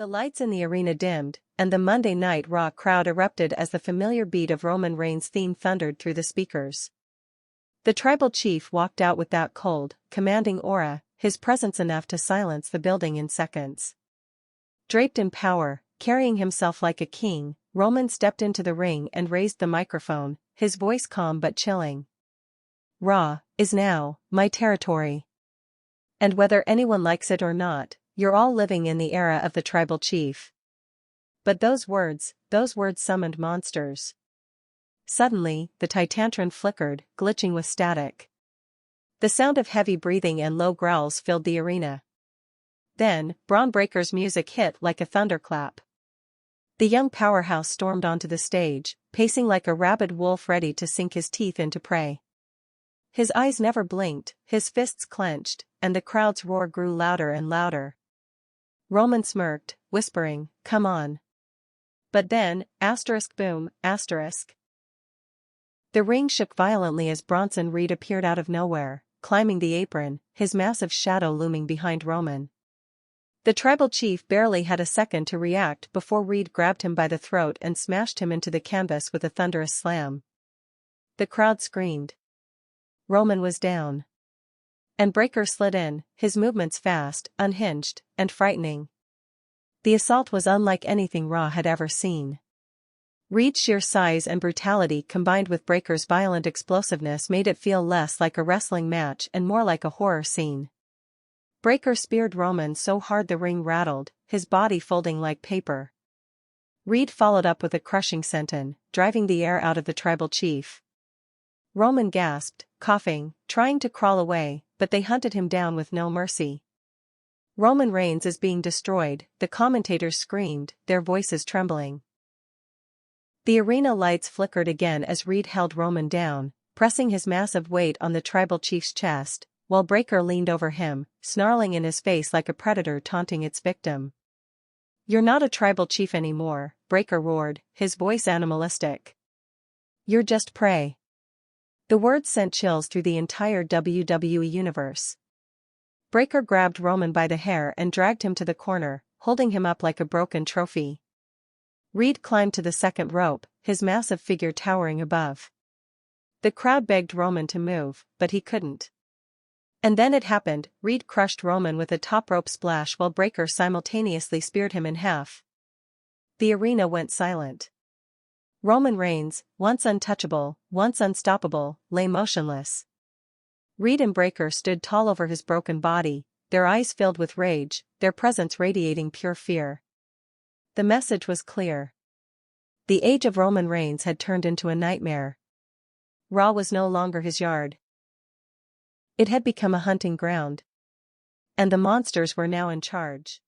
The lights in the arena dimmed, and the Monday Night Raw crowd erupted as the familiar beat of Roman Reigns' theme thundered through the speakers. The tribal chief walked out with that cold, commanding aura, his presence enough to silence the building in seconds. Draped in power, carrying himself like a king, Roman stepped into the ring and raised the microphone, his voice calm but chilling. "Raw is now my territory. And whether anyone likes it or not, you're all living in the era of the tribal chief." But those words summoned monsters. Suddenly, the Titantron flickered, glitching with static. The sound of heavy breathing and low growls filled the arena. Then, Bron Breaker's music hit like a thunderclap. The young powerhouse stormed onto the stage, pacing like a rabid wolf ready to sink his teeth into prey. His eyes never blinked, his fists clenched, and the crowd's roar grew louder and louder. Roman smirked, whispering, "Come on." But then, boom, The ring shook violently as Bronson Reed appeared out of nowhere, climbing the apron, his massive shadow looming behind Roman. The tribal chief barely had a second to react before Reed grabbed him by the throat and smashed him into the canvas with a thunderous slam. The crowd screamed. Roman was down. And Breaker slid in, his movements fast, unhinged, and frightening. The assault was unlike anything Raw had ever seen. Reed's sheer size and brutality combined with Breaker's violent explosiveness made it feel less like a wrestling match and more like a horror scene. Breaker speared Roman so hard the ring rattled, his body folding like paper. Reed followed up with a crushing senton, driving the air out of the tribal chief. Roman gasped, coughing, trying to crawl away, but they hunted him down with no mercy. "Roman Reigns is being destroyed," the commentators screamed, their voices trembling. The arena lights flickered again as Reed held Roman down, pressing his massive weight on the tribal chief's chest, while Breaker leaned over him, snarling in his face like a predator taunting its victim. "You're not a tribal chief anymore," Breaker roared, his voice animalistic. "You're just prey." The words sent chills through the entire WWE universe. Breaker grabbed Roman by the hair and dragged him to the corner, holding him up like a broken trophy. Reed climbed to the second rope, his massive figure towering above. The crowd begged Roman to move, but he couldn't. And then it happened, Reed crushed Roman with a top rope splash while Breaker simultaneously speared him in half. The arena went silent. Roman Reigns, once untouchable, once unstoppable, lay motionless. Reed and Breaker stood tall over his broken body, their eyes filled with rage, their presence radiating pure fear. The message was clear. The age of Roman Reigns had turned into a nightmare. Raw was no longer his yard. It had become a hunting ground. And the monsters were now in charge.